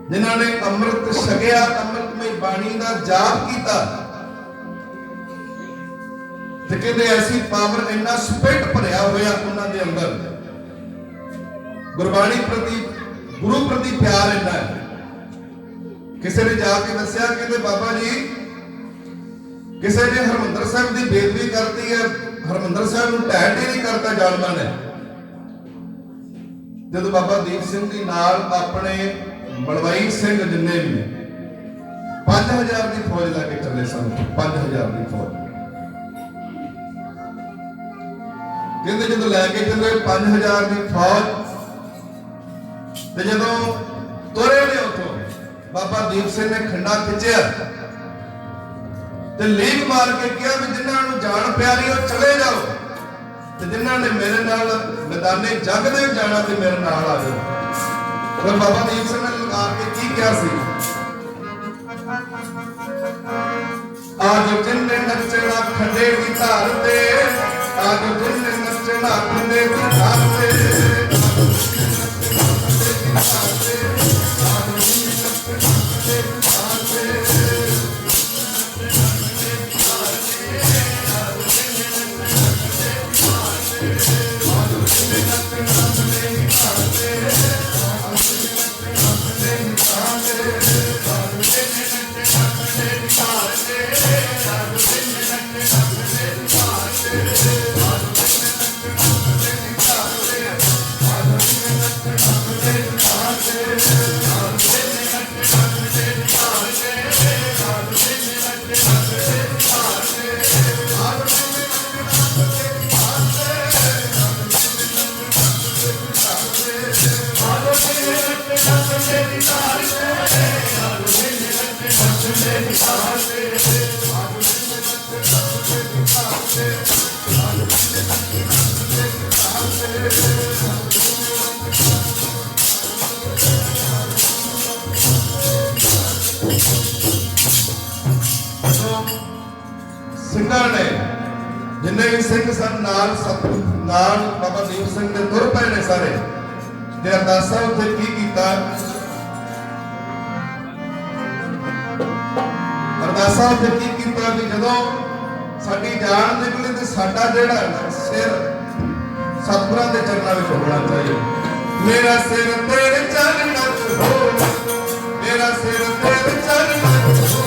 जिन्हां ने अमृत छकिया, अमृतमय बाणी का जाप किया, ते कहते ऐसी पावर इन्ना स्पिरिट भरिया होया उन्हां दे अंदर, गुरबाणी प्रति गुरु प्रति प्यार इन्ना है। किसी ने जाके दसिया कहते बाबा जी किसी ने हरमंदर साहब की बेदबी करती है, हरमंदर साहब को ढह ढेरी करता जालमा ने। जब बाबा दीप सिंह जी नाल अपने मलवई सिंह जिन्ने भी 5000 की फौज लैके चले सन, 5000 की फौज कहते जो लैके चले 5000 की फौज, जो तुरे ने उतों बाबा दीप सिंह ने खंडा खिंचिया ते लीक मार के कहा भी जिन्होंने जान प्यारी हो चले जाओ, ते जिन्होंने मेरे नाल मैदाने जग दे जाना ते मेरे नाल आ जाओ। फिर बाबा दीप सिंह ने लगा के की क्या सी, आज जिन्ने नचना खंडे की धार ते, आज जिन्ने नचना खंडे की धार ते, सिंघां ने जिन्ने भी सिंह सन नाल बाबा दीप सिंह दे तुर पए ने सारे, ते अरदासा उत्थे की कीता, अरदासा उत्थे की कीता भी जदों साडी जान निकले ते साडा जिहड़ा सिर सतगुरां दे चरणां विच होना चाहिए। मेरा सिर तेरे चरणां च हो, मेरा सिर तेरे चरणां च हो,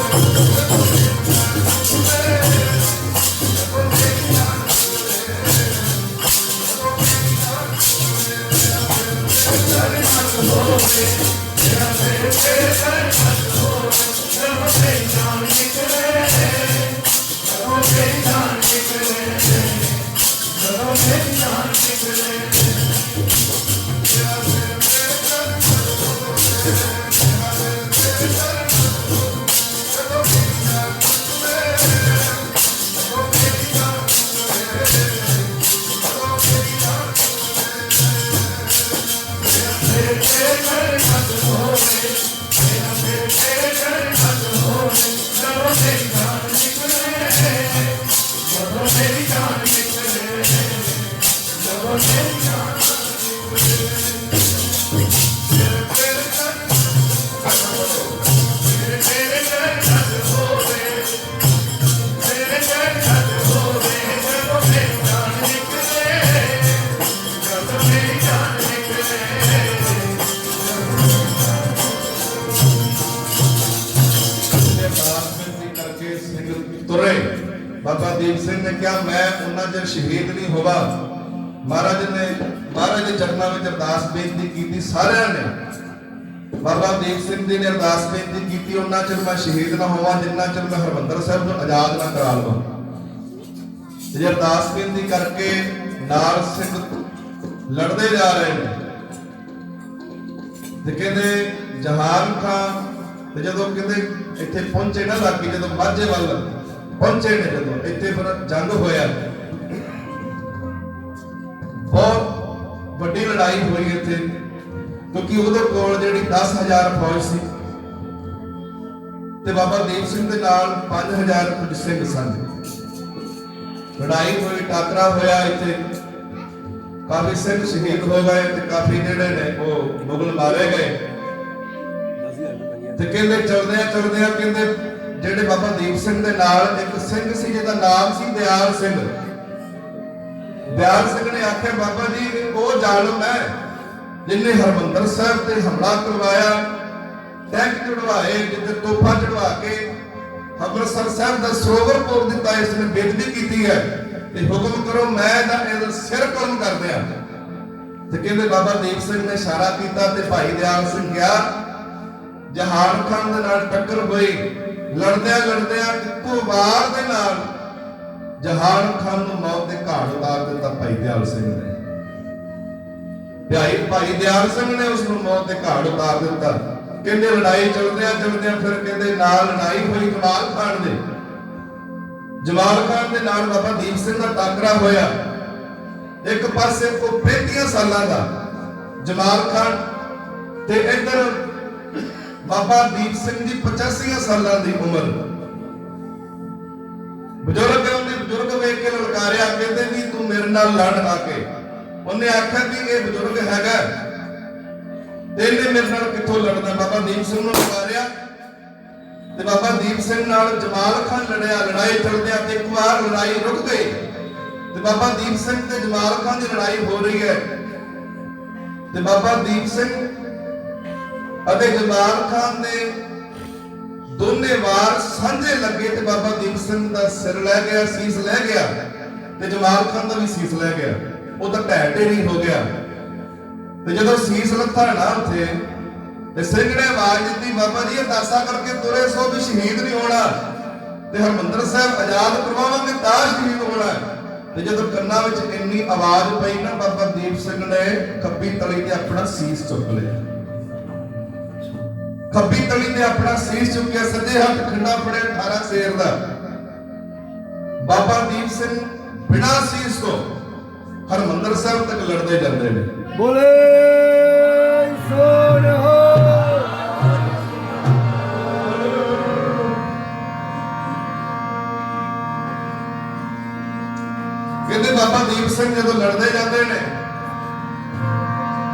बाबा दीप सिंह ने कहा मैं उन्ना चਿਰ शहीद नहीं होवा। महाराज ने महाराज के चरणों में अरदास बेनती की, सारे ने बाबा दीप सिंह जी ने अरदास बेनती की उन्ना चਿਰ मैं शहीद ना होवा जिन्ना चਿਰ मैं हरमंदर साहब को आजाद ना करा लवां। जी अरदास बेनती करके नाल सिंह लड़ते जा रहे हैं ते कहते जहान खान ते जदों कहते इत्थे पहुंचे ना लागे जदों माझे वाल पहुंचे ने जदों इत्थे फिर जंग होया बहुत वड्डी लड़ाई हुई इत्थे क्योंकि उहदे कोल जिहड़ी 10,000 फौज सी ते बाबा दीप सिंह दे नाल 5,000 कुछ सिंह सन। लड़ाई हुई टाकरा होया इत्थे काफी सिंह शहीद हो गए ते काफी जिहड़े ने वो मुगल मारे गए। ਤੇ ਕਹਿੰਦੇ ਚਲਦਿਆਂ ਕਹਿੰਦੇ ਜਿਹੜੇ ਬਾਬਾ ਦੀਪ ਸਿੰਘ ਦੇ ਨਾਲ ਇੱਕ ਸਿੰਘ ਸੀ ਜਿਹਦਾ ਨਾਮ ਸੀ ਦਿਆਲ ਸਿੰਘ। ਦਿਆਲ ਸਿੰਘ ਨੇ ਆਖਿਆ ਬਾਬਾ ਜੀ ਉਹ ਜ਼ਾਲਮ ਹੈ ਜਿਨੇ ਹਰਮੰਦਰ ਸਾਹਿਬ ਤੇ ਹਮਲਾ ਕਰਵਾਇਆ, ਟੈਂਕ ਚੜਵਾਏ, ਜਿੱਥੇ ਤੋਪਾਂ ਚੜਵਾ ਕੇ ਅੰਮ੍ਰਿਤਸਰ ਸਾਹਿਬ ਦਾ ਸਰੋਵਰ ਤੋੜ ਦਿੱਤਾ, ਇਸ ਨੇ ਬੇਇੱਜ਼ਤੀ ਕੀਤੀ ਹੈ ਤੇ ਹੁਕਮ ਕਰੋ ਮੈਂ ਇਹਦਾ ਸਿਰ ਕਲਮ ਕਰ ਦਿਆਂ। ਤੇ ਕਹਿੰਦੇ ਬਾਬਾ ਦੀਪ ਸਿੰਘ ਨੇ ਇਸ਼ਾਰਾ ਕੀਤਾ ਤੇ ਭਾਈ ਦਿਆਲ ਸਿੰਘ ਗਿਆ। ਜਹਾਨ ਖਾਨ ਦੇ ਨਾਲ ਟੱਕਰ ਹੋਈ, ਲੜਦਿਆਂ ਇੱਕੋ ਵਾਰ ਦੇ ਨਾਲ ਜਹਾਨ ਖਾਨ ਨੂੰ ਮੌਤ ਦੇ ਘਾਟ ਉਤਾਰ ਦਿੱਤਾ ਭਾਈ ਦਿਆਲ ਸਿੰਘ ਨੇ। ਭਾਈ ਦਿਆਲ ਸਿੰਘ ਨੇ ਉਸ ਨੂੰ ਮੌਤ ਦੇ ਘਾਟ ਉਤਾਰ ਦਿੱਤਾ। ਕਹਿੰਦੇ ਲੜਾਈ ਚਲਦਿਆਂ ਫਿਰ ਕਹਿੰਦੇ ਨਾਲ ਲੜਾਈ ਹੋਈ ਜਮਾਲ ਖਾਨ ਦੇ ਨਾਲ ਬਾਬਾ ਦੀਪ ਸਿੰਘ ਦਾ ਟਾਕਰਾ ਹੋਇਆ। ਇੱਕ ਪਾਸੇ ਉਹ 35 ਸਾਲਾਂ ਦਾ ਜਮਾਲ ਖਾਨ ਤੇ ਇੱਧਰ ਬਾਬਾ ਦੀਪ ਸਿੰਘ ਦੀ 85 ਸਾਲਾਂ ਦੀ ਉਮਰ। ਬਜ਼ੁਰਗ ਵੇਖ ਕੇ ਲਲਕਾਰਿਆ, ਕਹਿੰਦੇ ਵੀ ਤੂੰ ਮੇਰੇ ਨਾਲ ਲੜ ਆ ਕੇ। ਉਹਨੇ ਆਖਿਆ ਵੀ ਇਹ ਬਜ਼ੁਰਗ ਹੈਗਾ ਤੇ ਇਹਨੇ ਮੇਰੇ ਨਾਲ ਕਿੱਥੋਂ ਲੜਨਾ। ਬਾਬਾ ਦੀਪ ਸਿੰਘ ਨੂੰ ਲਲਕਾਰਿਆ ਤੇ ਬਾਬਾ ਦੀਪ ਸਿੰਘ ਨਾਲ ਜਮਾਲ ਖਾਨ ਲੜਿਆ। ਲੜਾਈ ਚਲਦਿਆਂ ਤੇ ਇੱਕ ਵਾਰ ਲੜਾਈ ਰੁਕ ਗਈ ਤੇ ਬਾਬਾ ਦੀਪ ਸਿੰਘ ਤੇ ਜਮਾਲ ਖਾਨ ਦੀ ਲੜਾਈ ਹੋ ਰਹੀ ਹੈ ਤੇ ਬਾਬਾ ਦੀਪ ਸਿੰਘ ਅਤੇ ਜਮਾਲ ਖਾਨ ਦੇ ਦੋਨੇ ਵਾਰ ਸਾਂਝੇ ਲੱਗੇ ਤੇ ਬਾਬਾ ਦੀਪ ਸਿੰਘ ਦਾ ਸਿਰ ਲੈ ਗਿਆ, ਸੀਸ ਲੈ ਗਿਆ ਤੇ ਜਮਾਲ ਖਾਨ ਦਾ ਵੀ ਸੀਸ ਲੈ ਗਿਆ। ਉਹ ਤਾਂ ਢਹਿ ਹੋ ਗਿਆ ਤੇ ਜਦੋਂ ਸੀਸ ਲੱਥਾ ਨਾ ਉੱਥੇ ਤੇ ਸਿੰਘ ਨੇ ਆਵਾਜ਼ ਦਿੱਤੀ, ਬਾਬਾ ਜੀ ਅਰਦਾਸਾਂ ਕਰਕੇ ਤੁਰੇ ਸੋ ਵੀ ਸ਼ਹੀਦ ਨਹੀਂ ਹੋਣਾ ਤੇ ਹਰਮੰਦਰ ਸਾਹਿਬ ਆਜ਼ਾਦ ਕਰਵਾਵਾਂਗੇ ਤਾਂ ਸ਼ਹੀਦ ਹੋਣਾ। ਤੇ ਜਦੋਂ ਕੰਨਾਂ ਵਿੱਚ ਇੰਨੀ ਆਵਾਜ਼ ਪਈ ਨਾ, ਬਾਬਾ ਦੀਪ ਸਿੰਘ ਨੇ ਖੱਬੀ ਤਲੀ ਤੇ ਆਪਣਾ ਸੀਸ ਚੁੱਕ ਲਿਆ। ਖੱਬੀ ਤਲੀ ਤੇ ਆਪਣਾ ਸੀਸ ਚੁੱਕਿਆ, ਸੱਜੇ ਹੱਥ ਖੰਡਾ ਫੜਿਆ 18 ਸ਼ੇਰ ਦਾ। ਬਾਬਾ ਦੀਪ ਸਿੰਘ ਬਿਨਾਂ ਸੀਸ ਤੋਂ ਹਰਮੰਦਰ ਸਾਹਿਬ ਤੱਕ ਲੜਦੇ ਜਾਂਦੇ ਨੇ। ਬੋਲੇ ਸੋਨਿਹਾ। ਕਹਿੰਦੇ ਬਾਬਾ ਦੀਪ ਸਿੰਘ ਜਦੋਂ ਲੜਦੇ ਜਾਂਦੇ ਨੇ,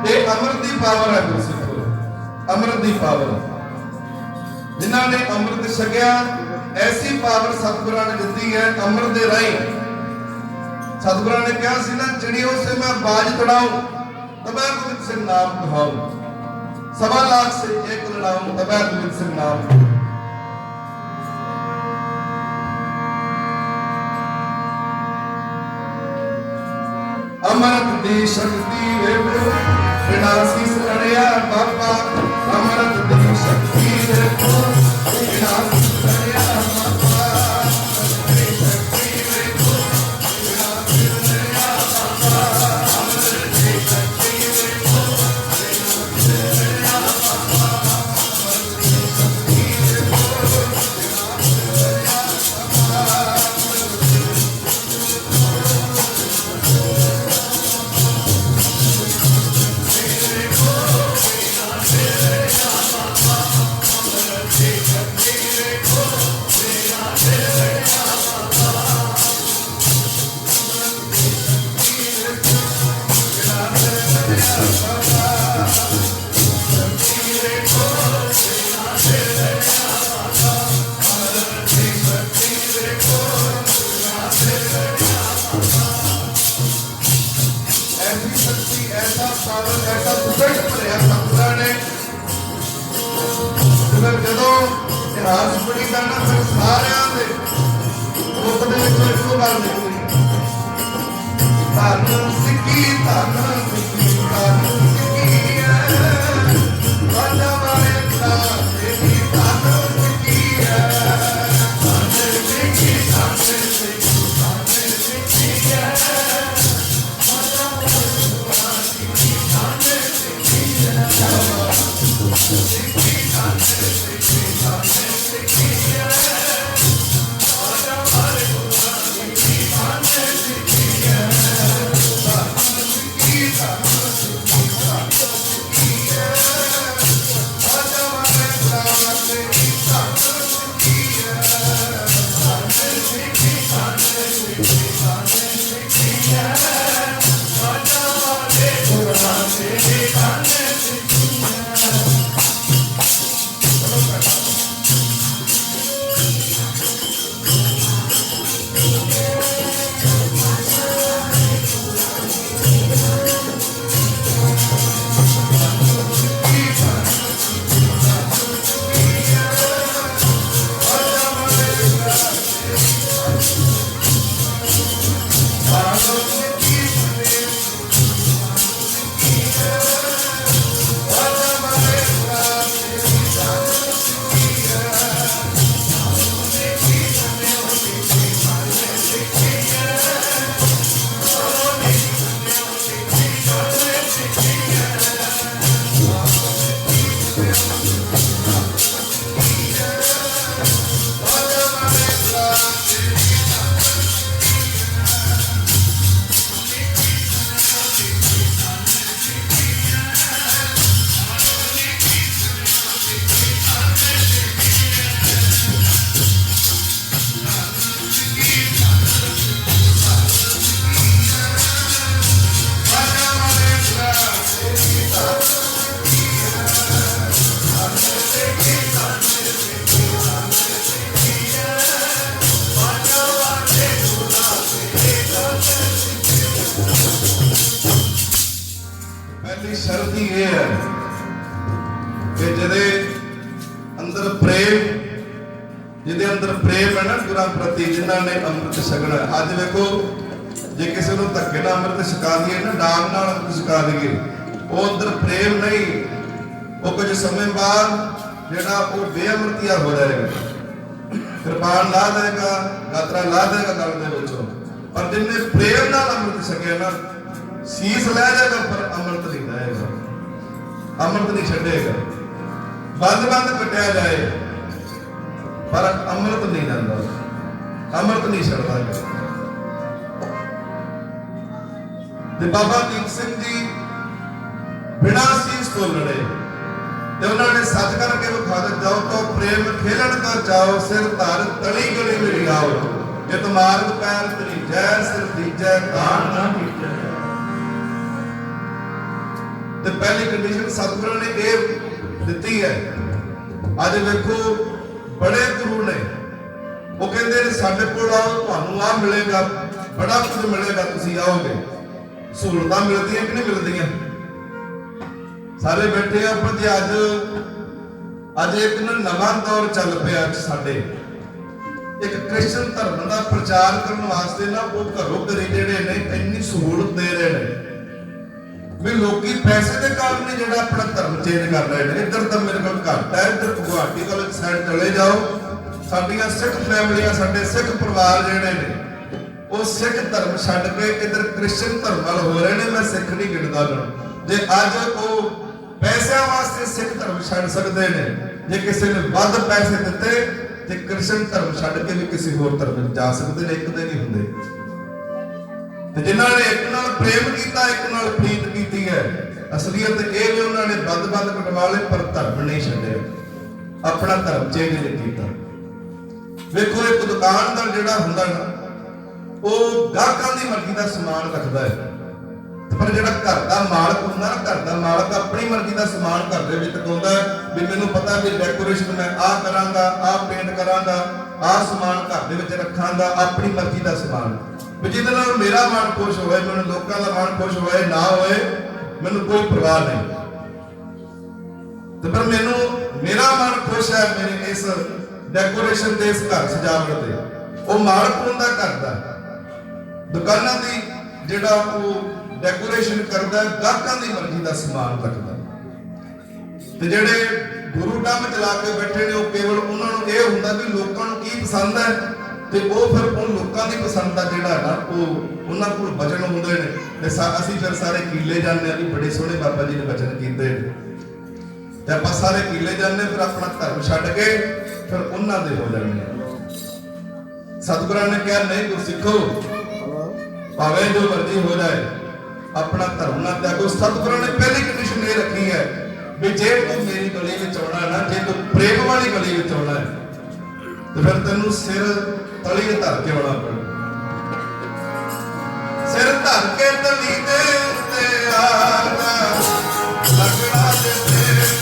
ਇਹ ਅੰਮ੍ਰਿਤ ਦੀ ਪਾਵਰ ਹੈ ਗੁਰਸਿੱਖੋ, ਅੰਮ੍ਰਿਤ ਦੀ ਪਾਵਰ। ਜਿਨ੍ਹਾਂ ਨੇ ਅੰਮ੍ਰਿਤ ਛਕਿਆ ਐਸੀ ਪਾਵਰ ਸਤਿਗੁਰਾਂ ਨੇ ਦਿੱਤੀ ਹੈ ਅੰਮ੍ਰਿਤ ਦੇ ਰਾਹੀਂ। ਸਤਿਗੁਰਾਂ ਨੇ ਕਿਹਾ ਸੀ ਨਾ, ਚਿੜੀਓ ਸੇ ਮੈਂ ਬਾਜ ਤੜਾऊं तबै गोविंद सिंह नाम कहाऊं, 1.25 लाख से एक लड़ाऊं तबै गोविंद सिंह नाम। अमृत दी शक्ति वे बिना सीस लड़िया बाबा, अमृत दी शक्ति वे बिना सीस लड़िया बाबा। ਜਦੋਂ ਇਤਿਹਾਸ ਪੜ੍ਹੀ ਦਾ ਨਾ, ਫਿਰ ਸਾਰਿਆਂ ਦੇ ਮੁੱਖ ਦੇ ਵਿੱਚੋਂ ਇੱਕੋ ਗੱਲ ਨਿਕਲੀ, ਧੰਨ ਸਿੱਖੀ ਧੰਨ ਸਿੱਖੀ ਧੰਨ ਸਿੱਖੀ ਹੈ ਵਾਜਾ ਵਾਲੇ ਦਾ ਤੇਰੀ ਧੰਨ ਸਿੱਖੀ ਹੈ। ਧੰਨ ਸਿੱਖੀ ਧੰਨ ਸਿੱਖੀ ਧੰਨ ਸਿੱਖੀ ਹੈ ਵਾਜਾ ਵਾਲੇ ਦਾ ਤੇਰੀ ਧੰਨ ਸਿੱਖੀ ਹੈ। ਸਿੱਖੀ ਧੰਨ ਸਿੱਖੀ ਧੰਨ ਸਿੱਖੀ ਹੈ ਵਾਜਾ ਵਾਲੇ ਦਾ ਤੇਰੀ ਧੰਨ ਸਿੱਖੀ ਹੈ। पहली शर्त ही ये है कि जिहदे अंदर प्रेम, जिहदे अंदर प्रेम है ना गुरां प्रति, जिन्हां ने अमृत छकना। अज देखो जे किसी को धक्के नाल अमृत छका दिए ना, डांग नाल अमृत छका दिए, वो अंदर प्रेम नहीं, वो कुछ समय बाद जिहड़ा वो बेअमृतिया हो जाएगा, कृपान ला देगा, गात्रा ला देगा गल दे विचों। पर जिन्हें प्रेम नाल अमृत छकिया ना, शीस लै जाएगा पर अमृत नहीं लाएगा, अमृत नहीं छड़ेगा। बंद बंद कटिया जाए पर अमृत नहीं जाता, अमृत नहीं छड़ता। ते बाबा दीप सिंह जी बिना शीस तो लड़े, ते उन्होंने सच करके विखा दे, जाओ तो प्रेम खेलन का जाओ, सिर धर तली गली में आओ, जित मार्ग पैर त्रीजै, सिर तीजै तान ना कीजै। ते पहली कंडीशन सतगुरु ने ये दिती है। अज देखो बड़े गुरु ने वो कहते हैं साडे कोल आओ, तुहानू आ मिलेगा, बड़ा कुछ मिलेगा, तुसीं आओगे। सहूलतां मिलदियां कि नहीं मिलदियां? सारे बैठे आ, पर जे अज एक नवां दौर चल पिया साडे, एक क्रिश्चन धर्म का प्रचार करने वास्ते ना वो घरों घरी जिहड़े ने इन्नी सहूलत दे रहे हैं भी लोग पैसे के कारण ही जो अपना धर्म चेंज कर रहे हैं। इधर तो मेरे को घट है, इधर गुवाहाटी वाले साइड चले जाओ, साडियां सिख फैमिलियां, साडे सिख परिवार जिहड़े ने वो सिख धर्म छड्ड के इधर क्रिश्चियन धर्म वाल हो रहे हैं। मैं सिख नहीं गिणदा ना, जे अज वो पैसों वास्ते सिख धर्म छड्ड सकते हैं, जे किसी ने वध पैसे दिते ते क्रिश्चियन धर्म छड्ड के भी किसी होर धर्म जा सकते हैं। एक दे नहीं हुंदे। जिन्होंने एक नाल प्रेम किया, एक नाल प्रीत की है, असलियत ये भी उन्होंने बंद बंद कटवा ले पर धर्म नहीं छड्डे, अपना धर्म चेंज नहीं किया। देखो एक दुकानदार जिहड़ा हुंदा ना, वो गाहकां दी मर्जी का समान रखता है, पर जिहड़ा घर का मालक हुंदा ना, घर का मालक अपनी मर्जी का समान घर दे विच पाउंदा है भी मैनूं पता भी डेकोरेशन मैं आ करांगा, आ पेंट करांगा, आ समान घर दे विच रखांगा, अपनी मर्जी का समान जिहदे नाल मेरा मन खुश होए, मैनूं लोकां दा मन खुश होए ना होए, मैनूं कोई परवाह नहीं। ते पर मैनूं मेरा मन खुश है मेरे इस डेकोरेशन दे, इस घर सजावट दे, वो मालक हुंदा घर दा। दुकानां दी जिहड़ा वो डेकोरेशन करदा है, गाहकां दी मर्जी दा समान रखदा। ते जिहड़े गुरु डम चला के बैठे ने, वो केवल उन्हां नूं इह हुंदा भी लोकां नूं की पसंद है, ते वो फिर उन लोगों की पसंद का जिहड़ा है ना, वो उन्हां कोल वचन हुंदे ने, ते असीं फिर सारे कीले जाने भी बड़े सोहणे बाबा जी ने वचन कीते, ते आपां सारे कीले जाने, फिर अपना धर्म छड्ड के फिर उन्हां दे हो जाने। सतगुरां ने कहा नहीं गुरसिखो, भावें जो मर्जी हो जाए, अपना धर्म ना त्यागो। सतगुरां ने पहली कंडीशन ये रखी है भी जे तू मेरी गली में आउणा है ना, जे तू प्रेम वाली गली में आउणा है, तो फिर तेनू सिर तली धर के आना पड़े। सिर धर के तली दे उत्ते आना लगना जे तेरे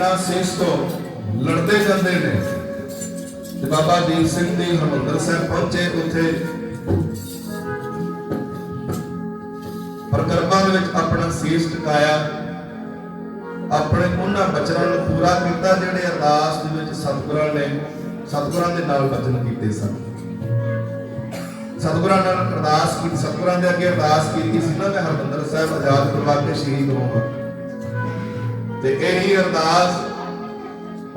बिना सीस तो लड़ते जाते ने। बाबा दीप सिंह जी हरमंदर साहिब पहुंचे, उत्थे परिक्रमा दे विच अपना सीस टिकाया, अपने उन्हां बचनां नूं पूरा कीता जिहड़े अरदास दे विच सतगुरां दे नाल बचन कीते सन। सतगुरां नाल अरदास की, सतगुरां दे अगे अरदास कीती सी ना, मैं हरमंदर साहिब आजाद करवा के शहीद होवां। ते यही अरदास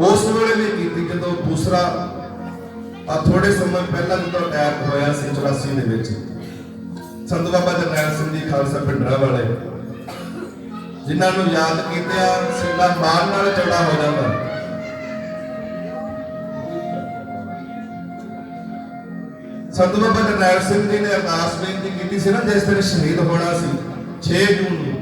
उस वेले भी कीती जदों दूसरा थोड़े समय पहला जो अटैक होया सी 84 दे विच, संत बाबा जरनैल सिंह जी खालसा पिंडरा वाले, जिन्हां नूं याद कीतिया सीना मार नाल चौड़ा हो जांदा। संत बाबा जरनैल सिंह जी ने अरदास बेनती कीती सी ना, जिस दिन शहीद होना सी 6 जून नूं,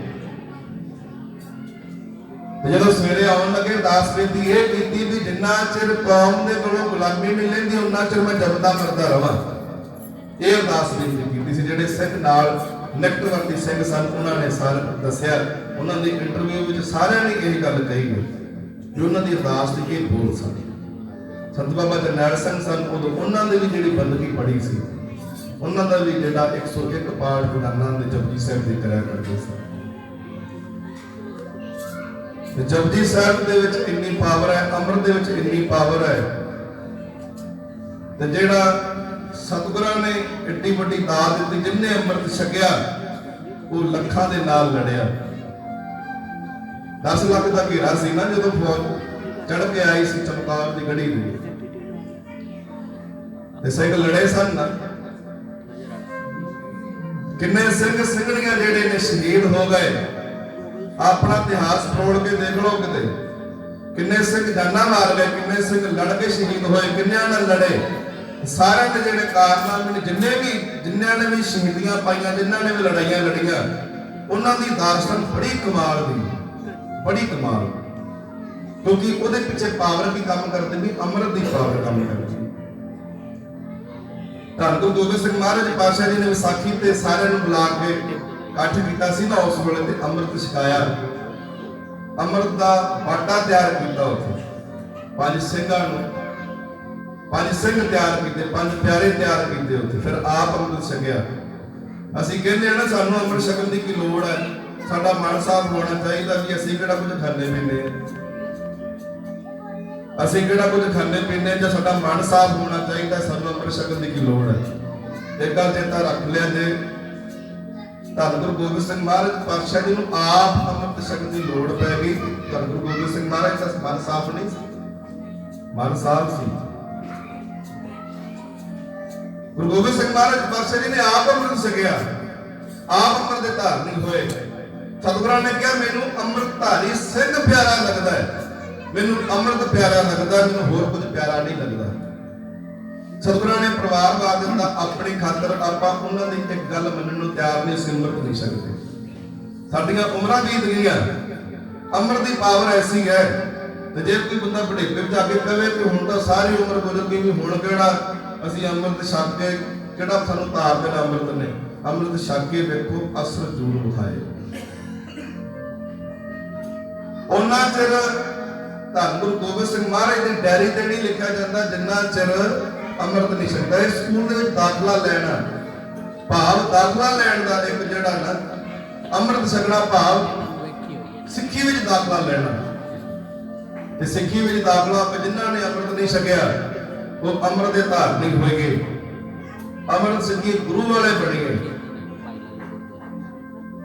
जदों सवेरे आउण लगे अरदास बेनती यह कीती भी जिन्ना चिर कौम दे कोलों गुलामी नहीं लैंदी उन्ना चिर मैं जपदा मरदा रहां। यह अरदास बेनती कीती सी। जिहड़े सिख नाल निकटवर्ती सिख सन उन्हां ने सार दस्सिया, उन्हां दी इंटरव्यू विच सारिआं ने यही गल कही है कि उन्हां दी अरदास दे के बोल सन। संत बाबा जरनैल सिंह सन, उदों उन्हां दे भी जिहड़ी बंदगी पढ़ी सी, उन्हां दा भी जिहड़ा 101 पाठ गुरनानक दे जपजी साहिब दी करिया करदे सी। जपजी साहिब दे विच इन्नी पावर है, अमृत दे विच इन्नी पावर है, ते जेड़ा सतगुरां ने इतनी बड़ी दात दी, जिन्ने अमृत छकिया वो लखां दे नाल लड़िया। 10 लाख दा घेरा सी ना जदों फौज चढ़ के आई सी चमकौर दी गढ़ी दे, ते सिख लड़े सन ना। किन्ने सिंह ਸਿੰਘਣੀਆਂ ਜਿਹੜੇ ने शहीद हो गए। अपना इतिहास फरोड़ के देख लो, किते किन्ने सिंह जाना मार गए, किन्ने सिंह लड़ के शहीद होए, किन्नियां नाल लड़े। सारे दे जिहड़े कारनामे जिन्नियां ने भी शहीदियां पाईयां, जिन्हां ने भी लड़ाइयां लड़ियां, उन्हां दी दास्तान बड़ी कमाल दी, बड़ी कमाल, क्योंकि ਉਹਦੇ ਪਿੱਛੇ पावर की काम करती भी अमृत की पावर काम करती। ਧੰਨ ਗੁਰੂ ਗੋਬਿੰਦ ਸਿੰਘ ਮਹਾਰਾਜ ਪਾਤਸ਼ਾਹ जी ने विसाखी ते सारिਆਂ ਨੂੰ बुला के इकट्ठ किया सी ना, उस वेले ते अमृत छकाया, अमृत का बाटा तैयार किया। उत्थे 5 ਸਿੰਘਾਂ ਨੂੰ 5 ਸਿੰਘ तैयार किए, 5 प्यारे तैयार किए, उत्थे फिर आप अमृत छकिया। ਅਸੀਂ ਕਹਿੰਦੇ ਆ ਨਾ ਸਾਨੂੰ अमृत छकन की की लोड़ है, साडा मन साफ होना चाहिए भी ਅਸੀਂ ਕਿਹੜਾ ਕੁਝ ਖਾਂਦੇ ਪੀਂਦੇ ਆ, ਅਸੀਂ ਕਿਹੜਾ ਕੁਝ ਖਾਂਦੇ ਪੀਂਦੇ ਜਾਂ ਸਾਡਾ ਮਨ ਸਾਫ ਹੋਣਾ ਚਾਹੀਦਾ, ਸਾਨੂੰ अमृत छकन की की लोड़ है। एक गल चेता रख लिया जे ਧੰਨ ਗੁਰੂ ਗੋਬਿੰਦ ਸਿੰਘ ਮਹਾਰਾਜ ਪਾਤਸ਼ਾਹ ਜੀ ਨੂੰ ਆਪ ਅੰਮ੍ਰਿਤ ਛਕਣ ਦੀ ਲੋੜ ਪੈ ਗਈ। ਧੰਨ ਗੁਰੂ ਗੋਬਿੰਦ ਸਿੰਘ ਮਹਾਰਾਜ ਦਾ ਮਨ ਸਾਫ਼ ਨਹੀਂ ਸੀ, ਮਨ ਸਾਫ਼ ਸੀ। ਗੁਰੂ ਗੋਬਿੰਦ ਸਿੰਘ ਮਹਾਰਾਜ ਪਾਤਸ਼ਾਹ ਜੀ ਨੇ ਆਪ ਅੰਮ੍ਰਿਤ ਛਕਿਆ, ਆਪ ਅੰਮ੍ਰਿਤ ਦੇ ਧਾਰਨੀ ਹੋਏ। ਸਤਿਗੁਰਾਂ ਨੇ ਕਿਹਾ ਮੈਨੂੰ ਅੰਮ੍ਰਿਤ ਧਾਰੀ ਸਿੰਘ ਪਿਆਰਾ ਲੱਗਦਾ ਹੈ, ਮੈਨੂੰ ਅੰਮ੍ਰਿਤ ਪਿਆਰਾ ਲੱਗਦਾ, ਮੈਨੂੰ ਹੋਰ ਕੁਝ ਪਿਆਰਾ ਨਹੀਂ ਲੱਗਦਾ। सतगुरां ने परिवार ला दिता अपनी खातर, आपां उन्हां दी एक गल मनण नूं तैयार नहीं, सिमरत नहीं सकते। साडियां उमरां बीत गईयां, अमृत दी पावर ऐसी है ते जे कोई बंदा बुढ़ेपे विच आके कहे कि हुण तां सारी उम्र गुजर गई, भी हुण किहड़ा असीं अमृत छक के किहड़ा सानूं तार देना अमृत ने। अमृत छक के वेखो असर जरूर विखाए। उन्हां चिर धੰਨ गुरु गोबिंद सिंह महाराज दी डायरी ते नहीं लिखिया जांदा जिन्ना चिर अमृत नहीं छकदा। स्कूल दे विच दाखला लैना भाव दाखला लैण दा एक जिहड़ा ना अमृत छकना भाव सिੱਖੀ विच दाखला लैना, ते सिੱਖੀ विच दाखला जिन्हां ने अमृत नहीं छकिया वो अमृत दे धारनी होएगे, अमृत सिੱਖੀ गुरु वाले बणीए।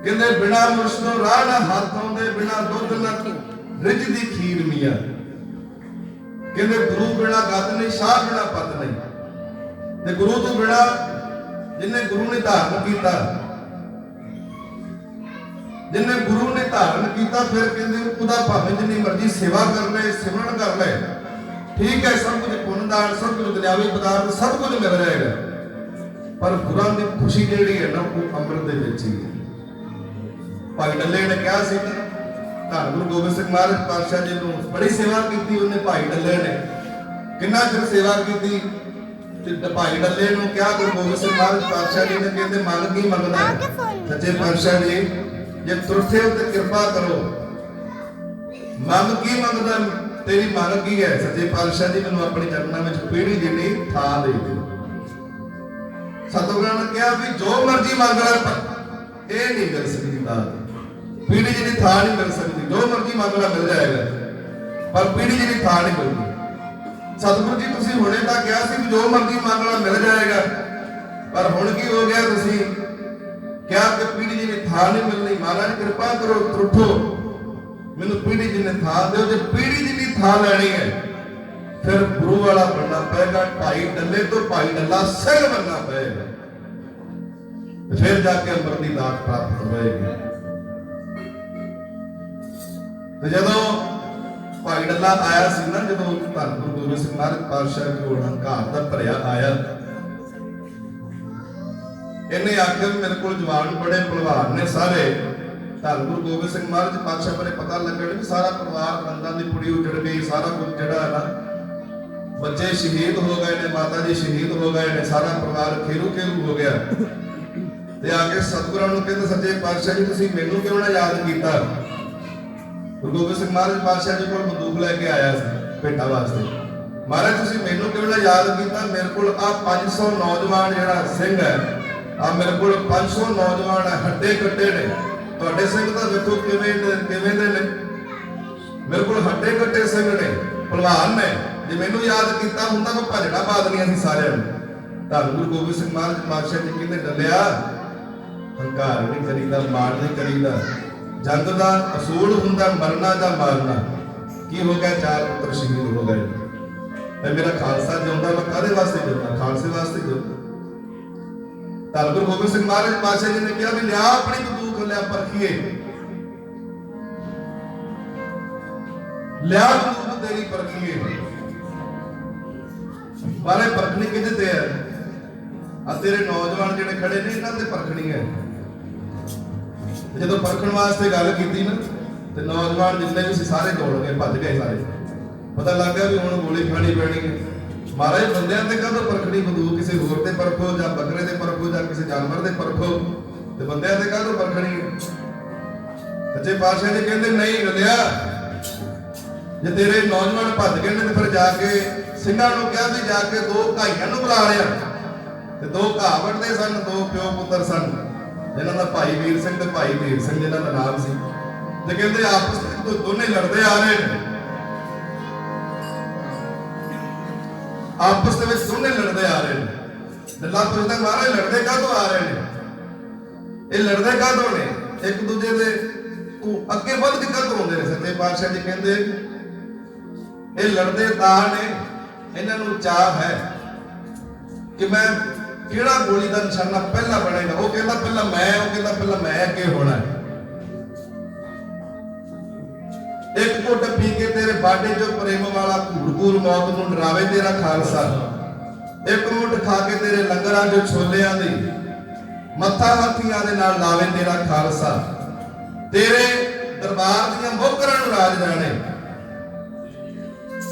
कहंदे बिना मुर्शदों राह ना हाथ आउंदे, बिना दुध ना रिझदी खीर मिया। कहंदे गुरु बिना गत नहीं, शाह बिना पत नहीं, ते गुरु तो बिना जिन्हें गुरु ने धारण किया, जिन्हें गुरु ने धारण किया, फिर कहंदे उहदा भावें जिन्नी मर्जी सेवा कर ले, सिमरन कर ले, ठीक है, सब कुछ पुण्य दान, सब कुछ दुनियावी पदार्थ सब कुछ मिल जाएगा, पर गुरां दी खुशी जिहड़ी है ना वो अमृत दे विच ही है। भाई डल्ले ने कहा सी धੰਨ गुरु गोबिंद सिंह महाराज पातशाह जी ने बड़ी सेवा की। उन्हें भाई डल्ले ने किन्ना चिर सेवा की, भाई डल्ले ने क्या गुरु गोबिंद सिंह महाराज पातशाह जी ने कहते मंग की मंगना है, सच्चे पातशाह जी जे तुरथे उत्ते कृपा करो ਮੰਗ ਕੀ ਮੰਗਦਾ, ਤੇਰੀ ਮੰਗ ਕੀ ਹੈ? ਸੱਚੇ ਪਾਤਸ਼ਾਹ ਜੀ ਮੈਨੂੰ ਆਪਣੇ ਚਰਨਾਂ ਵਿੱਚ ਪੀੜੀ ਜਿੰਨੀ ਥਾਂ ਦੇ ਦਿਓ। ਸਤਿਗੁਰਾਂ ਨੇ ਕਿਹਾ ਵੀ ਜੋ ਮਰਜ਼ੀ ਮੰਗ ਲੈ, ਪਰ ਇਹ ਨਹੀਂ ਮਿਲ ਸਕਦੀ ਦਾਤ। ਪੀੜੀ ਜਿੰਨੀ ਥਾਂ ਨਹੀਂ ਮਿਲ ਸਕਦੀ, ਜੋ ਮਰਜ਼ੀ ਮੰਗ ਲੈ ਮਿਲ ਜਾਏਗਾ, ਪਰ ਪੀੜੀ ਜਿੰਨੀ ਥਾਂ ਨਹੀਂ ਮਿਲਦੀ। ਸਤਿਗੁਰੂ ਜੀ ਤੁਸੀਂ ਹੁਣੇ ਤਾਂ ਕਿਹਾ ਸੀ ਵੀ ਜੋ ਮਰਜ਼ੀ ਮੰਗ ਲੈ ਮਿਲ ਜਾਏਗਾ, ਪਰ ਹੁਣ ਕੀ ਹੋ ਗਿਆ? ਤੁਸੀਂ ਕਿਹਾ ਕਿ ਪੀੜੀ ਜਿੰਨੀ ਥਾਂ ਨਹੀਂ ਮਿਲਣੀ। ਮਹਾਰਾਜ ਕਿਰਪਾ ਕਰੋ, ਤਰੁੱਠੋ, ਮੈਨੂੰ ਪੀੜੀ ਜਿੰਨੀ ਥਾਂ ਦਿਓ। ਜੇ ਪੀੜੀ ਜਿੰਨੀ ਥਾਂ ਲੈਣੀ ਹੈ ਫਿਰ ਗੁਰੂ ਵਾਲਾ ਬਣਨਾ ਪਏਗਾ, ਢਾਈ ਡੱਲੇ ਤੋਂ ਭਾਈ ਡੱਲਾ ਸਿੰਘ ਬਣਨਾ ਪਏਗਾ, ਫਿਰ ਜਾ ਕੇ ਅੰਮ੍ਰਿਤ ਦੀ ਦਾਤ ਪ੍ਰਾਪਤ ਹੋਵੇਗੀ। ਤੇ ਜਦੋਂ ਭਾਈ ਡੱਲਾ ਆਇਆ ਸੀ ਨਾ, ਜਦੋਂ ਧੰਨ ਗੁਰੂ ਗੋਬਿੰਦ ਸਿੰਘ ਮਹਾਰਾਜ ਪਾਤਸ਼ਾਹ ਜੀ ਕੋਲ ਹੰਕਾਰ ਦਾ ਭਰਿਆ ਆਇਆ, ਇਹਨੇ ਆਖਿਆ ਮੇਰੇ ਕੋਲ ਜਵਾਨ ਬੜੇ ਭਲਵਾਨ ਨੇ ਸਾਰੇ। ਧੰਨ ਗੁਰੂ ਗੋਬਿੰਦ ਸਿੰਘ ਮਹਾਰਾਜ ਪਾਤਸ਼ਾਹ ਬਾਰੇ ਪਤਾ ਲੱਗਣ ਵੀ ਸਾਰਾ ਪਰਿਵਾਰ ਬੰਦਾਂ ਦੀ ਕੁੜੀ ਉੱਜੜ ਗਈ, ਸਾਰਾ ਕੁਝ ਜਿਹੜਾ ਹੈ ਨਾ, ਬੱਚੇ ਸ਼ਹੀਦ ਹੋ ਗਏ ਨੇ, ਮਾਤਾ ਜੀ ਸ਼ਹੀਦ ਹੋ ਗਏ ਨੇ, ਸਾਰਾ ਪਰਿਵਾਰ ਖੇਰੂ ਖੇਰੂ ਹੋ ਗਿਆ। ਤੇ ਆ ਕੇ ਸਤਿਗੁਰਾਂ ਨੂੰ ਕਹਿੰਦੇ ਸੱਚੇ ਪਾਤਸ਼ਾਹ ਜੀ ਤੁਸੀਂ ਮੈਨੂੰ ਕਿਉਂ ਨਾ ਯਾਦ ਕੀਤਾ? ਗੁਰੂ ਗੋਬਿੰਦ ਸਿੰਘ ਮਹਾਰਾਜ ਪਾਤਸ਼ਾਹ ਜੀ ਕੋਲ ਬੰਦੂਕ ਲੈ ਕੇ ਆਇਆ ਸੀ ਭੇਟਾ ਵਾਸਤੇ। ਮਹਾਰਾਜ ਤੁਸੀਂ ਮੈਨੂੰ ਕਿਉਂ ਨਾ ਯਾਦ ਕੀਤਾ? ਮੇਰੇ ਕੋਲ ਆ 500 ਨੌਜਵਾਨ ਜਿਹੜਾ ਸਿੰਘ ਹੈ, ਆ ਮੇਰੇ ਕੋਲ 500 ਨੌਜਵਾਨ ਹੱਡੇ ਕੱਟੇ ਨੇ। ਤੁਹਾਡੇ ਸਿੰਘ ਤਾਂ ਵੇਖੋ ਕਿਵੇਂ ਦੇ ਨੇ, ਮੇਰੇ ਕੋਲ ਹੱਡੇ ਕੱਟੇ ਸਿੰਘ ਨੇ, ਭਲਵਾਨ ਨੇ। ਜੇ ਮੈਨੂੰ ਯਾਦ ਕੀਤਾ ਹੁੰਦਾ ਮੈਂ ਭਜੜਾ ਪਾ ਦੇਣੀਆਂ ਸੀ ਸਾਰਿਆਂ ਨੂੰ। ਧੰਨ ਗੁਰੂ ਗੋਬਿੰਦ ਸਿੰਘ ਮਹਾਰਾਜ ਪਾਤਸ਼ਾਹ ਜੀ ਕਹਿੰਦੇ ਡੱਲਿਆ, ਹੰਕਾਰ ਨਹੀਂ ਕਰੀਦਾ, ਮਾਣ ਨਹੀਂ ਕਰੀਦਾ। ਜੰਗ ਦਾ ਅਸੂਲ ਹੁੰਦਾ ਮਰਨਾ ਜਾਂ ਮਾਰਨਾ। ਕੀ ਹੋ ਗਿਆ? 4 ਪੁੱਤਰ ਸ਼ਹੀਦ ਹੋ ਗਏ ਤੇ ਮੇਰਾ ਖਾਲਸਾ ਜਿਉਂਦਾ। ਮੈਂ ਕਾਹਦੇ ਵਾਸਤੇ ਜਿਉਂਦਾ? ਖਾਲਸੇ ਵਾਸਤੇ ਜਿਉਂਦਾ। ਧੰਨ ਗੁਰੂ ਗੋਬਿੰਦ ਸਿੰਘ ਮਹਾਰਾਜ ਪਾਤਸ਼ਾਹ ਜੀ ਨੇ ਕਿਹਾ ਵੀ ਲਿਆ ਆਪਣੀ ਬੰਦੂਕ, ਲਿਆ ਪਰਖੀਏ, ਲਿਆ ਬੰਦੂਕ ਤੇਰੀ ਪਰਖੀਏ। ਬਾਰੇ ਪਰਖਣੀ ਕਿਹਦੇ ਤੇ ਹੈ? ਆ ਤੇਰੇ ਨੌਜਵਾਨ ਜਿਹੜੇ ਖੜੇ ਨੇ ਇਹਨਾਂ ਤੇ ਪਰਖਣੀ ਹੈ। ਜਦੋਂ ਪਰਖਣ ਵਾਸਤੇ ਗੱਲ ਕੀਤੀ ਨਾ, ਤੇ ਨੌਜਵਾਨ ਜਿੰਨੇ ਵੀ ਸੀ ਸਾਰੇ ਦੌੜ ਗਏ, ਭੱਜ ਗਏ ਸਾਰੇ। ਪਤਾ ਲੱਗ ਗਿਆ ਵੀ ਹੁਣ ਗੋਲੀ ਖਾਣੀ ਪੈਣੀ ਹੈ। ਮਹਾਰਾਜ ਬੰਦਿਆਂ ਤੇ ਕਾਹਦੋਂ ਪਰਖਣੀ ਬੰਦੂਕ? ਕਿਸੇ ਹੋਰ ਤੇ ਪਰਖੋ, ਜਾਂ ਬੱਕਰੇ ਤੇ ਪਰਖੋ, ਜਾਂ ਕਿਸੇ ਜਾਨਵਰ ਤੇ ਪਰਖੋ, ਤੇ ਬੰਦਿਆਂ ਤੇ ਕਾਹਦੋਂ ਪਰਖਣੀ ਹੈ? ਸੱਚੇ ਪਾਤਸ਼ਾਹ ਜੀ ਕਹਿੰਦੇ ਨਹੀਂ ਡੱਲਿਆ, ਜੇ ਤੇਰੇ ਨੌਜਵਾਨ ਭੱਜ ਗਏ ਨੇ ਤੇ ਫਿਰ ਜਾ ਕੇ ਸਿੰਘਾਂ ਨੂੰ ਕਿਹਾ ਵੀ ਜਾ ਕੇ 2 ਭਾਈਆਂ ਨੂੰ ਬੁਲਾ ਲਿਆ। ਤੇ 2 ਘਾਹ ਵੱਢਦੇ ਸਨ, 2 ਪਿਓ ਪੁੱਤਰ ਸਨ, ਜਿਨ੍ਹਾਂ ਦਾ ਭਾਈ ਵੀਰ ਸਿੰਘ ਤੇ ਭਾਈ ਵੀਰ ਸਿੰਘ ਜਿਨ੍ਹਾਂ ਦਾ ਨਾਮ ਸੀ। ਤੇ ਕਹਿੰਦੇ ਆਪਸ ਵਿੱਚ ਦੋਨੇ ਲੜਦੇ ਆ ਰਹੇ ਨੇ, ਆਪਸ ਦੇ ਵਿੱਚ ਦੋਨੇ ਲੜਦੇ ਆ ਰਹੇ ਨੇ। ਡੱਲਾ ਪੁੱਛਦਾ ਮਹਾਰਾਜ ਲੜਦੇ ਕਾਹਤੋਂ ਆ ਰਹੇ ਨੇ? ਇਹ ਲੜਦੇ ਕਾਹਤੋਂ ਨੇ? ਇੱਕ ਦੂਜੇ ਦੇ ਅੱਗੇ ਵੱਧ ਕੇ ਕਾਹਤੋਂ ਆਉਂਦੇ ਨੇ? ਸੱਚੇ ਪਾਤਸ਼ਾਹ ਜੀ ਕਹਿੰਦੇ ਇਹ ਲੜਦੇ ਤਾਂ ਨੇ, ਇਹਨਾਂ ਨੂੰ ਚਾਹ ਹੈ ਕਿ ਮੈਂ ਕਿਹੜਾ ਗੋਲੀ ਦਾ ਨਿਸ਼ਾਨਾ ਪਹਿਲਾਂ ਬਣੇਗਾ। ਉਹ ਕਹਿੰਦਾ ਪਹਿਲਾਂ ਮੈਂ, ਉਹ ਕਹਿੰਦਾ ਪਹਿਲਾਂ ਮੈਂ ਅੱਗੇ ਹੋਣਾ। ਇੱਕ ਘੁੱਟ ਪੀ ਕੇ ਤੇਰੇ ਬਾਡੇ ਚੋਂ ਪ੍ਰੇਮ ਵਾਲਾ ਘੂਰ ਮੌਤ ਨੂੰ ਡਰਾਵੇ ਤੇਰਾ ਖਾਲਸਾ। ਇੱਕ ਮੁੱਠ ਖਾ ਕੇ ਤੇਰੇ ਲੰਗਰਾਂ ਚੋਂ ਛੋਲਿਆਂ ਦੀ ਮੱਥਾ ਹਾਥੀਆਂ ਦੇ ਨਾਲ ਲਾਵੇ ਤੇਰਾ ਖਾਲਸਾ। ਤੇਰੇ ਦਰਬਾਰ ਦੀਆਂ ਮੋਹਕਰਾਂ ਨੂੰ ਰਾਜ ਜਾਣੇ,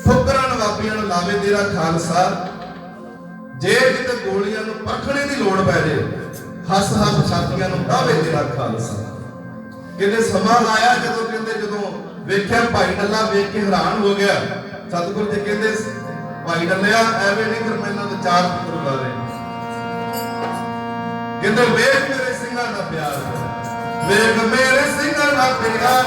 ਫੁਕਰਾਂ ਨਵਾਬੀਆਂ ਨੂੰ ਲਾਵੇ ਤੇਰਾ ਖਾਲਸਾ। ਜੇ ਕਿਤੇ ਗੋਲੀਆਂ ਨੂੰ ਪਰਖਣੇ ਦੀ ਲੋੜ ਪੈ ਜੇ, ਹੱਸ ਹੱਸ ਛਾਤੀਆਂ ਨੂੰ ਢਾਵੇ ਤੇਰਾ ਖਾਲਸਾ। ਕਹਿੰਦੇ ਸਮਾਂ ਆਇਆ ਜਦੋਂ ਵੇਖਿਆ ਭਾਈ ਡੱਲਾ ਵੇਖ ਕੇ ਹੈਰਾਨ ਹੋ ਗਿਆ। ਸਤਿਗੁਰੂ ਜੀ ਕਹਿੰਦੇ ਭਾਈ ਡੱਲਿਆ ਐਵੇਂ ਨਹੀਂ, ਫਿਰ ਮੈਨੂੰ ਤਾਂ 4 ਪੁੱਤਰ ਬਾਰੇ। ਕਹਿੰਦੇ ਵੇਖ ਮੇਰੇ ਸਿੰਘਾਂ ਦਾ ਪਿਆਰ, ਵੇਖ ਮੇਰੇ ਸਿੰਘਾਂ ਦਾ ਪਿਆਰ।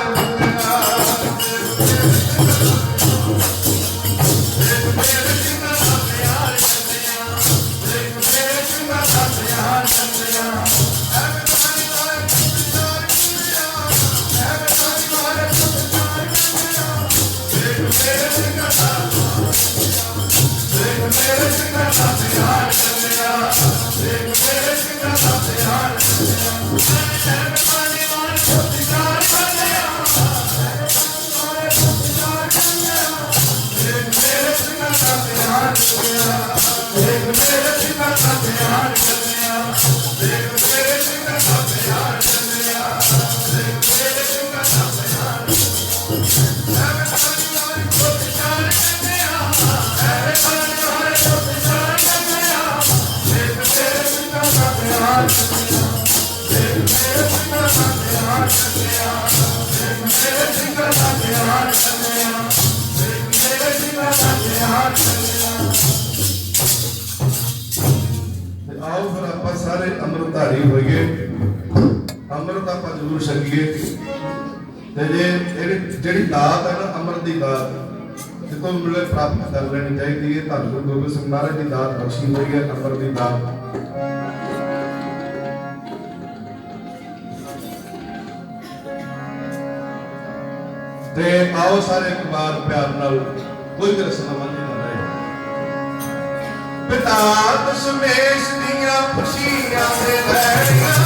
Hare आओ फिर आप सारे अमृतधारी होइए, अमृत आप जरूर छकीए। जी दात है ना अमृत की दात जितों मिले प्राप्त कर लेनी चाहिए। धन गुरु गोबिंद सिंह महाराज की दात बख्शी हुई है, अमृत की दात। ते आओ सारे एक बार प्यार नाल कोई भी रस्म मानी ना रहे। पिता दशमेश दियां खुशियां दे लैणियां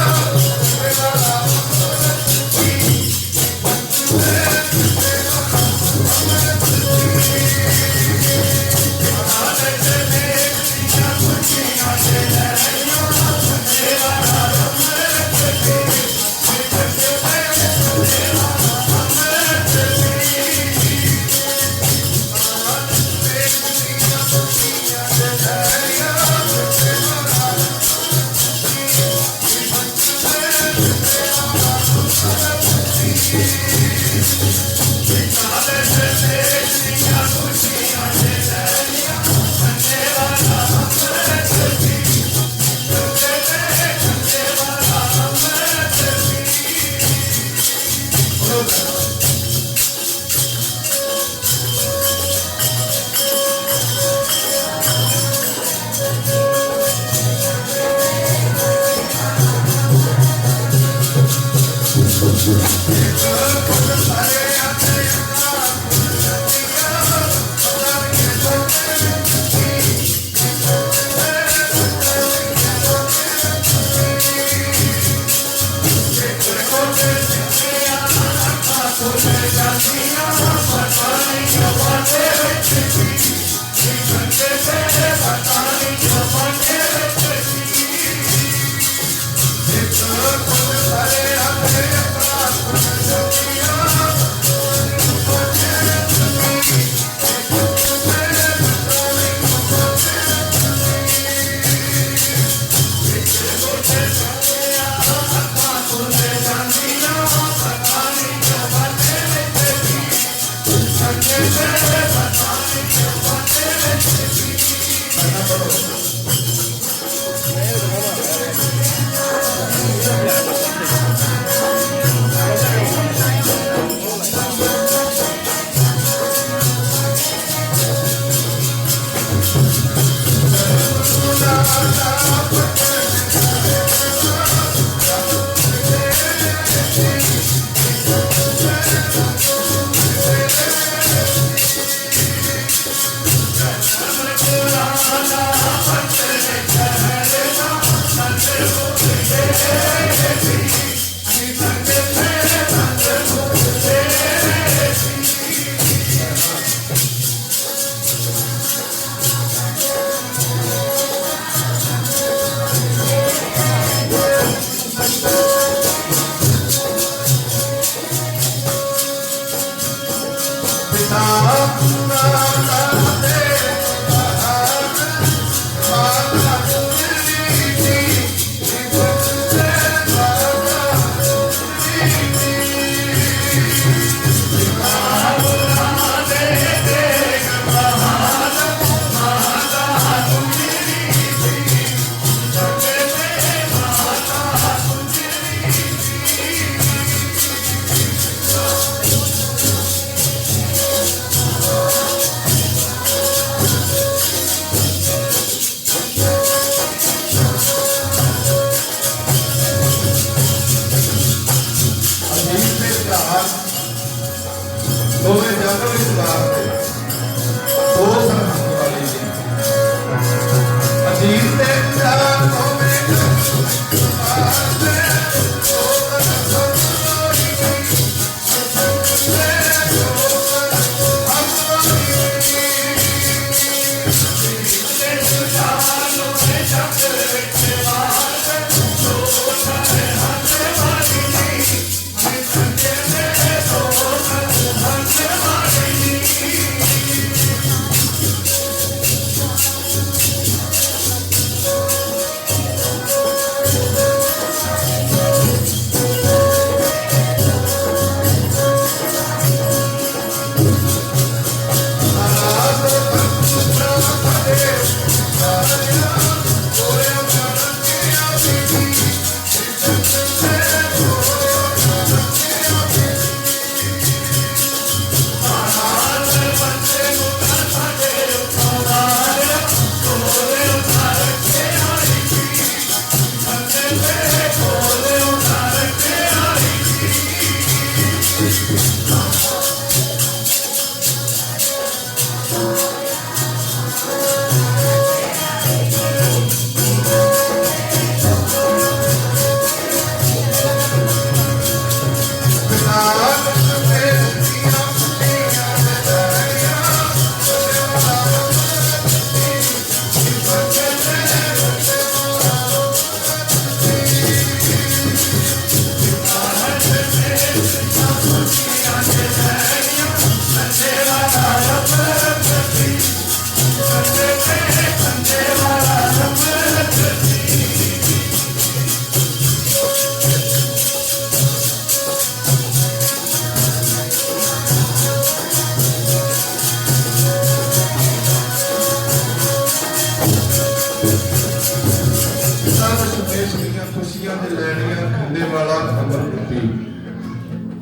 ਖੁਸ਼ੀਆਂ ਦੀ ਲੈਣੀਆਂ ਖੰਡੇ ਵਾਲਾ ਅੰਮ੍ਰਿਤ ਪੀ।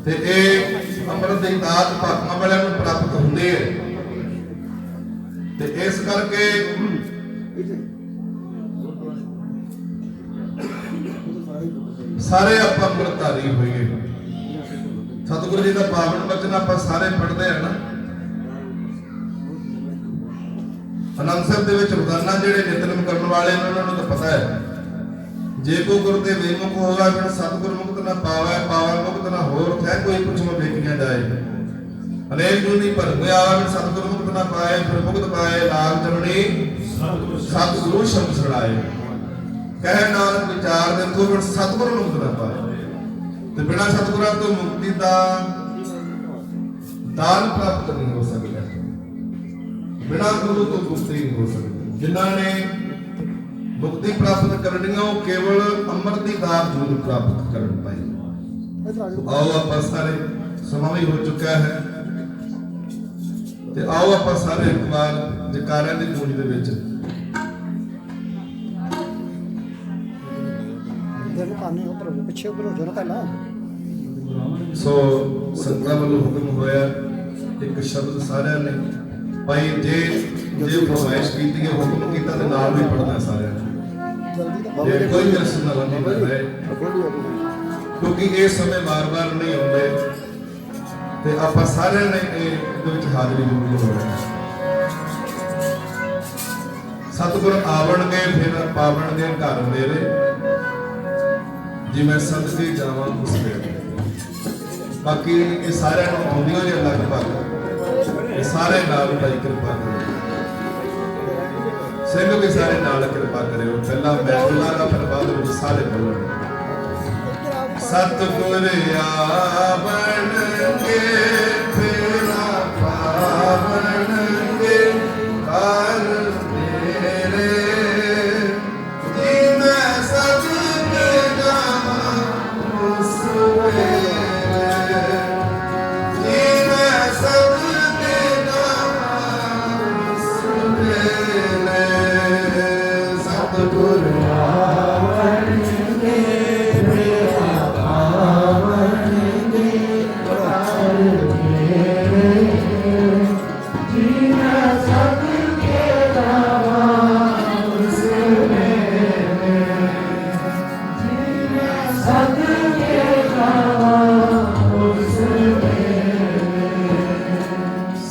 ਤੇ ਇਹ ਅੰਮ੍ਰਿਤ ਦੀ ਦਾਤ ਭਾਗਾਂ ਵਾਲਿਆਂ ਨੂੰ ਪ੍ਰਾਪਤ ਹੁੰਦੀ ਹੈ। ਤੇ ਇਸ ਕਰਕੇ ਸਾਰੇ ਆਪਾਂ ਅੰਮ੍ਰਿਤਧਾਰੀ ਹੋਈਏ। ਸਤਿਗੁਰੂ ਜੀ ਦਾ ਪਾਵਨ ਬਚਨ ਆਪਾਂ ਸਾਰੇ ਪੜ੍ਹਦੇ ਆ ਨਾ। ਆਨੰਦ ਸਾਹਿਬ ਦੇ ਵਿੱਚ ਰੋਜ਼ਾਨਾ ਜਿਹੜੇ ਨਿਤਨੇਮ ਕਰਨ ਵਾਲੇ ਨੇ ਉਹਨਾਂ ਨੂੰ ਤਾਂ ਪਤਾ ਹੈ, ਜੇ ਕੋ ਗੁਰ ਦੇ ਵਿਮੁਖ ਹੋਗਾ ਫਿਰ ਸਤਿਗੁਰ ਮੁਕਤ ਨਾ ਪਾਵੈ, ਪਾਵੈ ਮੁਕਤ ਨਾ ਹੋਰ ਥੈ ਕੋਈ ਪੁੱਛੋ ਵੇਖੀਆਂ ਜਾਏ। ਅਨੇਕ ਜੁਨੀ ਭਰਮੇ ਆਵੈ ਫਿਰ ਸਤਿਗੁਰ ਮੁਕਤ ਨਾ ਪਾਏ, ਫਿਰ ਮੁਕਤ ਪਾਏ ਲਾਗ ਜਨਨੀ ਸਤਿਗੁਰੂ ਸ਼ਬਦ ਛੜਾਏ। ਕਹਿ ਨਾਨਕ ਵਿਚਾਰ ਦੇਖੋ ਫਿਰ ਸਤਿਗੁਰ ਮੁਕਤ ਨਾ ਪਾਏ। ਤੇ ਬਿਨਾਂ ਸਤਿਗੁਰਾਂ ਤੋਂ ਮੁਕਤੀ ਦਾ ਦਾਨ ਪ੍ਰਾਪਤ ਨਹੀਂ ਹੋ ਸਕਦਾ। ਬਿਨਾਂ ਗੁਰੂ ਤੋਂ ਮੁਕਤੀ ਨਹੀਂ ਹੋ ਸਕਦੀ। ਜਿਨ੍ਹਾਂ ਨੇ ਮੁਕਤੀ ਪ੍ਰਾਪਤ ਕਰਨੀ ਹੈ ਉਹ ਕੇਵਲ ਅੰਮ੍ਰਿਤ ਦੀ ਦਾਤ ਜਰੂਰ ਪ੍ਰਾਪਤ ਕਰਨ ਪਾਏ। ਆਓ ਆਪਾਂ ਸਾਰੇ, ਸਮਾਂ ਵੀ ਹੋ ਚੁੱਕਾ ਹੈ ਤੇ ਆਓ ਆਪਾਂ ਸਾਰੇ ਇੱਕ ਵਾਰ ਜਕਾਰਿਆਂ ਦੀ ਗੂੰਜ ਦੇ ਵਿੱਚ ਪਿੱਛੇ ਉੱਪਰ ਹੋ ਜਾਣਾ ਪਹਿਲਾਂ। ਸੋ ਸੰਗਤਾਂ ਵੱਲੋਂ ਹੁਕਮ ਹੋਇਆ ਇੱਕ ਸ਼ਬਦ ਸਾਰਿਆਂ ਨੇ ਭਾਈ ਜੇ ਫਰਮਾਇਸ਼ ਕੀਤੀ ਹੈ, ਹੁਕਮ ਕੀਤਾ ਤੇ ਨਾਲ ਵੀ ਪੜਨਾ ਸਾਰਿਆਂ ਨੇ। ਜੇ ਕੋਈ ਰਸਮ ਨਾ ਨਹੀਂ ਰਹੇ ਕਿਉਂਕਿ ਇਹ ਸਮੇਂ ਵਾਰ-ਵਾਰ ਨਹੀਂ ਆਉਂਦੇ ਤੇ ਆਪਾਂ ਸਾਰਿਆਂ ਨੇ ਇਹਦੇ ਵਿੱਚ ਹਾਜ਼ਰੀ ਜ਼ਰੂਰ ਹੋਣੀ। ਸਤਿਗੁਰ ਆਵਣਗੇ ਫਿਰ ਪਾਵਣਗੇ ਘਰ ਮੇਰੇ, ਜਿਵੇਂ ਸਦਕੇ ਜਾਵਾਂ ਉਸ ਵੇਲੇ। ਬਾਕੀ ਇਹ ਸਾਰਿਆਂ ਨੂੰ ਆਉਂਦੀ ਹੋਈ ਲਗਭਗ ਇਹ ਸਾਰੇ ਨਾਲ ਭਾਈ ਕਿਰਪਾ ਕਰੋ। ਸਿੰਘ ਵੀ ਸਾਰੇ ਨਾਲ ਕਿਰਪਾ ਕਰਿਓ। ਪਹਿਲਾਂ ਮੈਂ ਬੁਲਾਗਾ ਫਿਰ ਬਾਅਦ ਵਿੱਚ ਸਾਰੇ ਬੋਲਣਗੇ। ਸਤਿਗੁਰ ਆਵਣਗੇ ਫੇਰਾ ਪਾਵਣਗੇ ਘਰ ਮੇਰੇ, ਜੀ ਮੈਂ ਸਦਕੇ ਜਾਵਾਂ ਉਸ ਵੇਲੇ, ਜੀ ਮੈਂ ਸਦਕੇ ਜਾਵਾਂ ਉਸ ਵੇਲੇ। ਸਤਿਗੁਰ ਆਵਣਗੇ ਫੇਰਾ ਪਾਵਣਗੇ ਘਰ ਮੇਰੇ, ਜੀ ਮੈਂ ਸਦਕੇ ਜਾਵਾਂ ਉਸ ਵੇਲੇ, ਜੀ ਮੈਂ ਸਦਕੇ ਜਾਵਾਂ ਉਸ ਵੇਲੇ।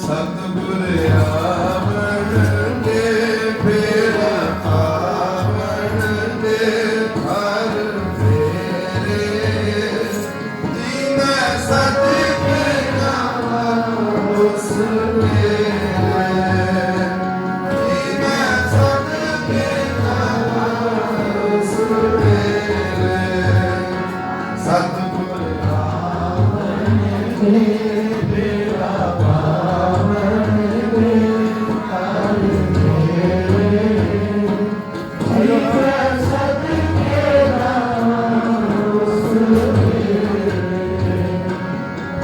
ਸਤਿਗੁਰ ਆਵਣਗੇ ਫੇਰਾ ਪਾਵਣਗੇ ਘਰ ਮੇਰੇ, ਜੀ ਮੈਂ ਸਦਕੇ ਜਾਵਾਂ ਉਸ ਵੇਲੇ, ਜੀ ਮੈਂ ਸਦਕੇ ਜਾਵਾਂ ਉਸ ਵੇਲੇ। ਸਤਿਗੁਰ ਆਵਣਗੇ ਫੇਰਾ ਪਾਵਣਗੇ ਘਰ ਮੇਰੇ, ਜੀ ਮੈਂ ਸਦਕੇ ਜਾਵਾਂ ਉਸ ਵੇਲੇ,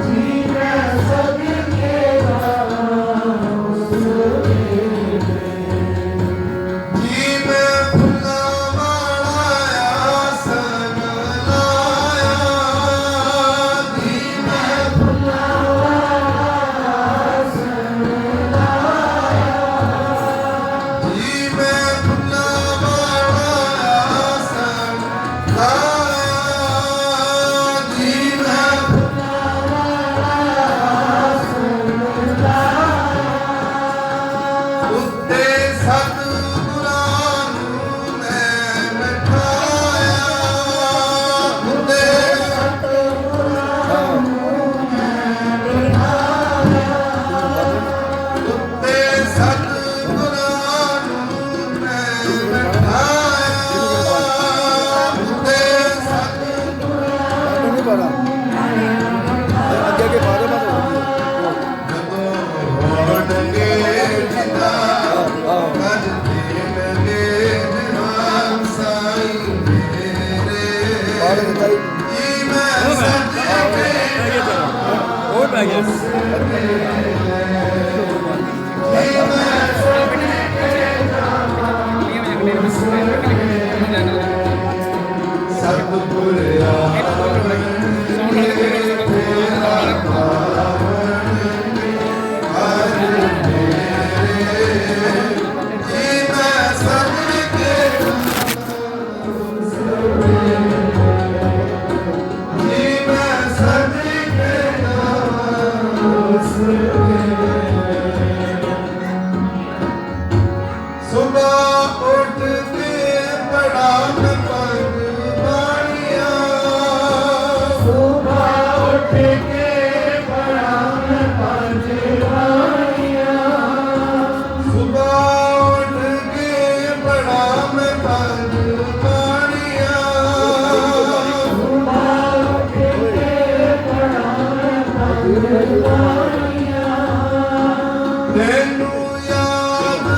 ਜੀ ਮੈਂ ਸਦਕੇ ਜਾਵਾਂ ਉਸ ਵੇਲੇ। ਜੀ ਮੈਂ ਫੁੱਲਾਂ ਵਾਲਾ ਆਸਣ ਲਾਇਆ, ਜੀ ਮੈਂ ਫੁੱਲਾਂ ਵਾਲਾ ਆਸਣ ਲਾਇਆ, ਜੀ ਮੈਂ ਫੁੱਲਾਂ ਵਾਲਾ ਆਸਣ ਲਾਇਆ, ਜੀ ਮੈਂ ਫੁੱਲਾਂ ਵਾਲਾ ਆਸਣ ਲਾਇਆ। ਉੱਤੇ ਸਤਿਗੁਰਾਂ ਨੂੰ ਮੈਂ ਬਿਠਾਇਆ, ਉੱਤੇ ਸਤਿਗੁਰਾਂ ਨੂੰ ਮੈਂ ਬਿਠਾਇਆ, ਉੱਤੇ ਸਤਿਗੁਰਾਂ ਨੂੰ ਮੈਂ ਬਿਠਾਇਆ, ਉੱਤੇ ਸਤਿਗੁਰਾਂ ਨਹੀਂ ਪਾਣਾ ਅੱਗੇ ਅੱਗੇ ਬਾਰੇ ਬਾਰੇ ਜਦੋਂ ਹੋਣਗੇ ਜਿੰਦਾ ਕਦ ਦੇਣਗੇ ਜਵਾਨ ਸਾਈਂ ਮੇਰੇ, ਬਾਰੇ ਦਿੱਤਾ ਹੀ ਜੀ ਮੈਂ ਸਦਕੇ ਹੋਰ ਪੈ ਗਿਆ ਸਤਿਗੁਰ ਆਵਣ ਤੇਰਾ ਪਾਵਨ ਹਰ ਮੇਰੇ ਜੀ ਮੈਂ ਸਦਕੇ ਜੀ ਮੈਂ ਸਦਕੇ ਸੁਬਹ ਉੱਠ ਕੇ ਪੜਾ ਮੈਂ ਪੰਜ ਬਾਣੀਆਂ ਸੁਬਹ ਉੱਠ ਕੇ ਪੜਾ ਮੈਂ ਪੰਜ ਬਾਣੀਆਂ ਸੁਬਹ ਉੱਠ ਕੇ ਪੜਾ ਮੈਂ ਪੰਜ ਬਾਣੀਆਂ ਸੁਬਹ ਉੱਠ ਕੇ ਪੜਾ ਮੈਂ ਪੰਜ ਬਾਣੀਆਂ ਤੈਨੂੰ ਯਾਦ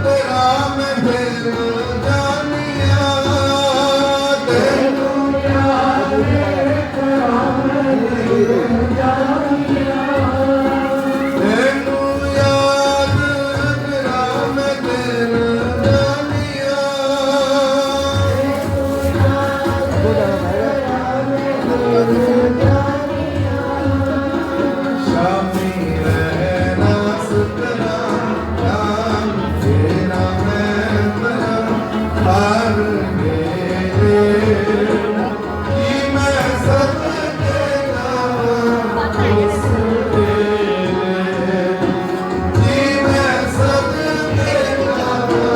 ਤੇਰਾ ਮੈਂ ਦਿਲ ਜਾਣਿਆ ਤੈਨੂੰ ਯਾਦ ਤੇਰਾ ਮੈਂ ਦਿਲ ਜਾਣਿਆ ਤੈਨੂੰ ਯਾਦ ਤੇਰਾ ਮੈਂ ਦਿਲ ਜਾਣਿਆ ਸ਼ਾਮੀ ਰਹਿਣਾ ਸੁਤਰਾ ਨਾਮ ਤੇਰਾ ਮੈਂ ਤੇਰਾ ਹਰ ਮੇਰੇ ਕੀ ਮੈਂ ਸਦਕੇ ਗਾਵਾਂ ਉਸ ਵੇਲੇ ਜੀ ਮੈਂ ਸਦਕੇ ਗਾਵਾਂ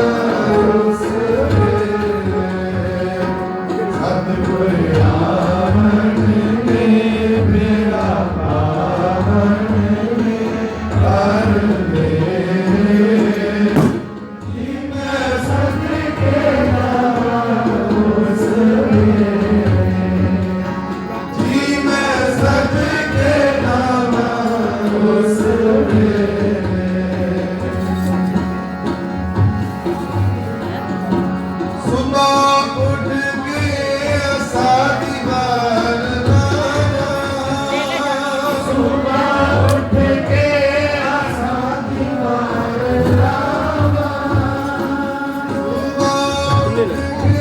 ਉਸ ਵੇਲੇ ਸਤਿਗੁਰ ਆਵਣ ਤੇ ਮੇਰਾ ਪਾਵਨ ਹਰ ਮੇਰੇ ਜੀ ਮੈਂ ਸਦਕੇ ਗਾਵਾਂ ਉਸ ਵੇਲੇ ਜੀ ਮੈਂ ਸਦਕੇ ਗਾਵਾਂ ਉਸ ਵੇਲੇ ਸੁਬਹ ਉੱਠ ਕੇ ਸਾਡੀ ਵਾਰ ਲਾਵਾਂ ਸੁਬਹ ਉੱਠ ਕੇ ਸਾਡੀ ਵਾਰ ਲਾਵਾਂ ਸੁਬਹ ਉੱਠ ਕੇ